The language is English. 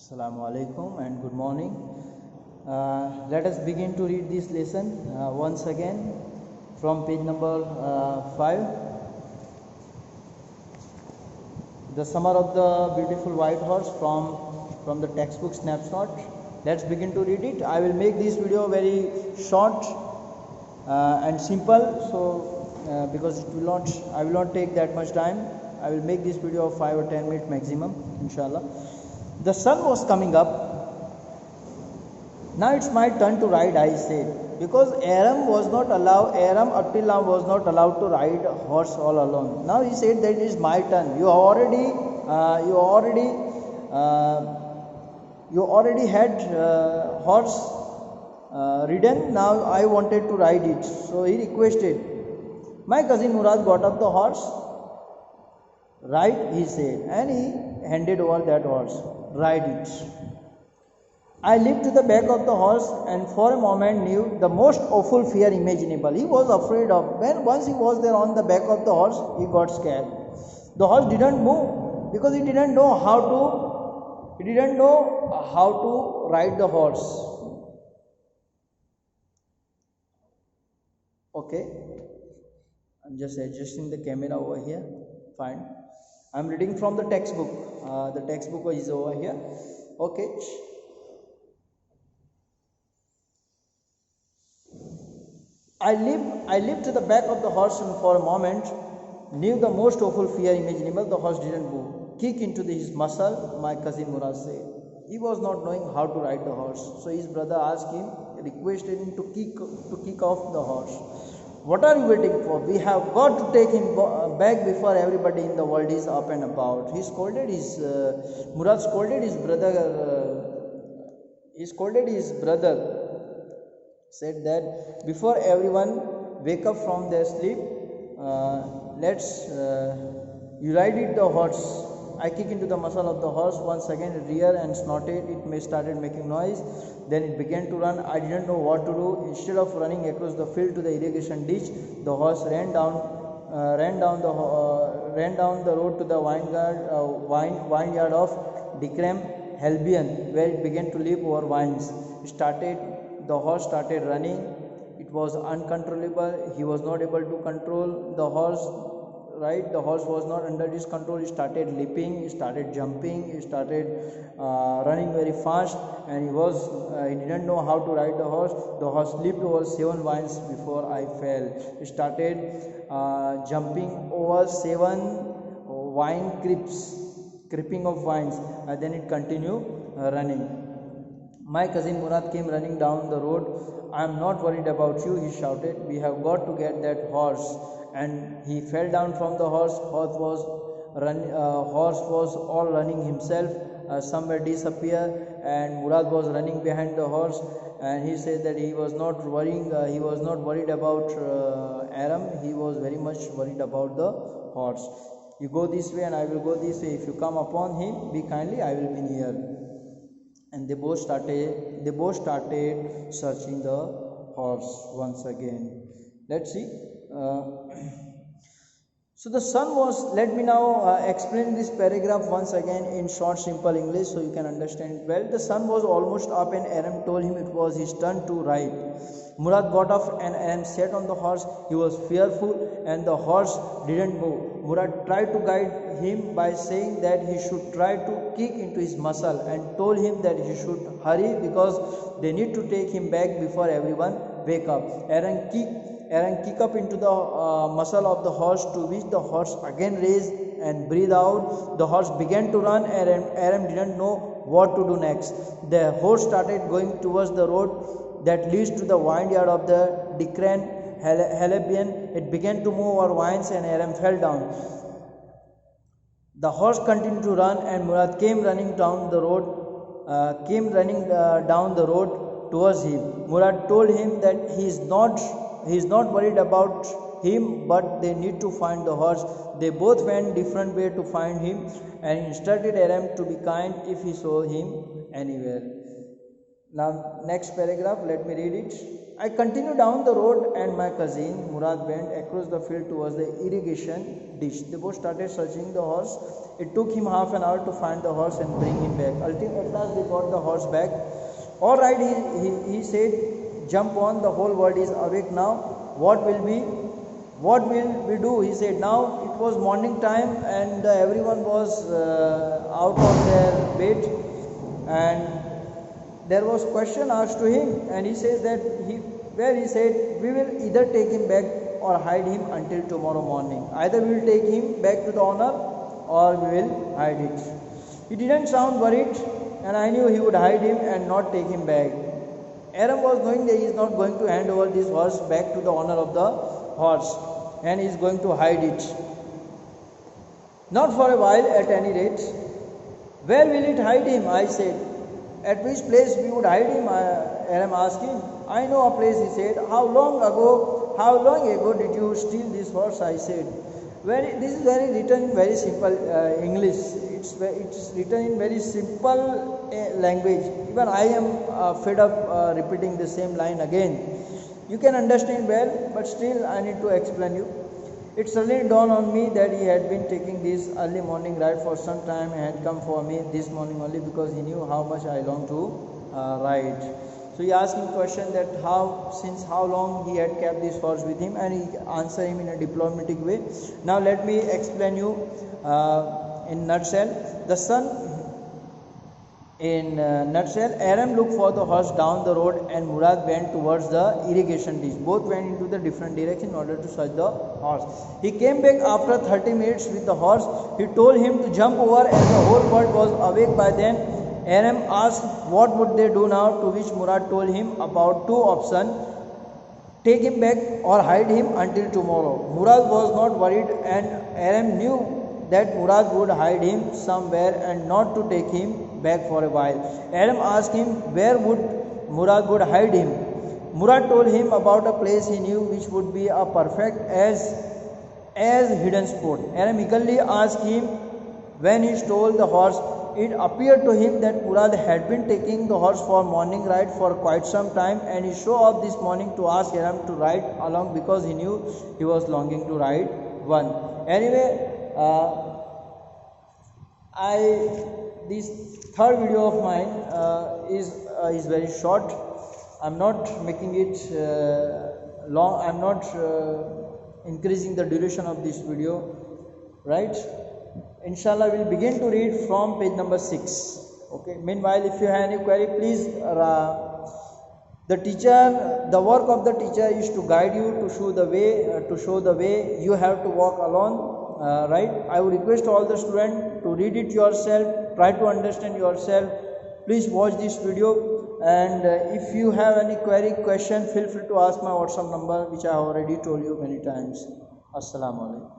Assalamu alaikum and good morning. Let us begin to read this lesson once again from page number 5. The summer of the beautiful white horse from the textbook snapshot. Let's begin to read it. I will make this video very short and simple, so because I will not take that much time. I will make this video of 5 or 10 minutes maximum, inshallah. The sun was coming up. Now it's my turn to ride, I said, because Aram until now was not allowed to ride a horse all alone. Now he said that it is my turn. You already had horse ridden. Now I wanted to ride it. So he requested. My cousin Murad got up the horse. Ride, he said, and he handed over that horse. Ride it. I leaped to the back of the horse and for a moment knew the most awful fear imaginable. He was afraid of. Once he was there on the back of the horse, he got scared. The horse didn't move because he didn't know how to ride the horse. Okay, I'm just adjusting the camera over here. Fine. I'm reading from the textbook. The textbook is over here. Okay. I leaped to the back of the horse and for a moment knew the most awful fear imaginable. The horse didn't move. Kick into his muscle, my cousin Murad said. He was not knowing how to ride the horse. So his brother asked him, requested him to kick off the horse. What are you waiting for? We have got to take him back before everybody in the world is up and about. Murad scolded his brother. Said that before everyone wake up from their sleep, you ride it the horse. I kicked into the muscle of the horse once again, it reared and snorted. It started making noise. Then it began to run. I didn't know what to do. Instead of running across the field to the irrigation ditch, the horse ran down the road to the vineyard of Dikram Helbian, where it began to leap over vines. The horse started running. It was uncontrollable. He was not able to control the horse. Right, the horse was not under his control. He started leaping, he started jumping, he started running very fast, and he didn't know how to ride the horse. The horse leaped over 7 vines before I fell. He started jumping over 7 vine creeping of vines, and then it continued running. My cousin Murad came running down the road. I am not worried about you, he shouted. We have got to get that horse. And he fell down from the horse. Horse was all running himself. Somewhere disappeared, and Murad was running behind the horse. And he said that he was not worrying. He was not worried about Aram. He was very much worried about the horse. You go this way, and I will go this way. If you come upon him, be kindly. I will be near. And they both started searching the horse once again. Let's see. So the sun was, let me now explain this paragraph once again in short simple English so you can understand it well. The sun was almost up and Aram told him it was his turn to ride. Murad got off and Aram sat on the horse. He was fearful and the horse didn't move. Murad tried to guide him by saying that he should try to kick into his muscle and told him that he should hurry because they need to take him back before everyone wake up. Aram kicked up into the muscle of the horse, to which the horse again raised and breathed out. The horse began to run and Aram didn't know what to do next. The horse started going towards the road that leads to the vineyard of the Dikran Helbian. It began to move over vines and Aram fell down. The horse continued to run and Murad came running down the road towards him. Murad told him that he is not worried about him, but they need to find the horse. They both went different way to find him and instructed Aram to be kind if he saw him anywhere. Now next paragraph, let me read it. I continued down the road and my cousin Murad went across the field towards the irrigation ditch. They both started searching the horse. It took him half an hour to find the horse and bring him back. Ultimately, at last they got the horse back. All right, he said, jump on, the whole world is awake now. What will we do? He said, now it was morning time and everyone was out of their bed, and there was question asked to him, and he says that he said, we will either take him back or hide him until tomorrow morning. Either we will take him back to the owner or we will hide it. He didn't sound worried, and I knew he would hide him and not take him back. Aram was knowing that he is not going to hand over this horse back to the owner of the horse, and he is going to hide it. Not for a while, at any rate. Where will it hide him? I said. At which place we would hide him? Aram asked him. I know a place, he said. How long ago did you steal this horse? I said. This is written in very simple English. It's written in very simple language. Even I am fed up repeating the same line again. You can understand well, but still I need to explain you. It suddenly dawned on me that he had been taking this early morning ride for some time and had come for me this morning only because he knew how much I longed to ride. So he asked me a question that since how long he had kept this horse with him, and he answered him in a diplomatic way. Now let me explain you in nutshell. The sun. In nutshell, Aram looked for the horse down the road and Murad went towards the irrigation ditch. Both went into the different direction in order to search the horse. He came back after 30 minutes with the horse. He told him to jump over as the whole world was awake by then. Aram asked what would they do now, to which Murad told him about two options: take him back or hide him until tomorrow. Murad was not worried, and Aram knew that Murad would hide him somewhere and not to take him back for a while. Aram asked him where Murad would hide him. Murad told him about a place he knew which would be a perfect as hidden spot. Aram eagerly asked him when he stole the horse. It appeared to him that Murad had been taking the horse for morning ride for quite some time, and he showed up this morning to ask Aram to ride along because he knew he was longing to ride one. Anyway, this third video of mine is very short. I'm not making it long. I'm not increasing the duration of this video, right? Inshallah, we'll begin to read from page number 6. Okay. Meanwhile, if you have any query, please. The work of the teacher is to guide you, to show the way. You have to walk alone. Right? I would request all the students to read it yourself, try to understand yourself. Please watch this video, and if you have any question, feel free to ask my WhatsApp number, which I have already told you many times. Assalamu alaikum.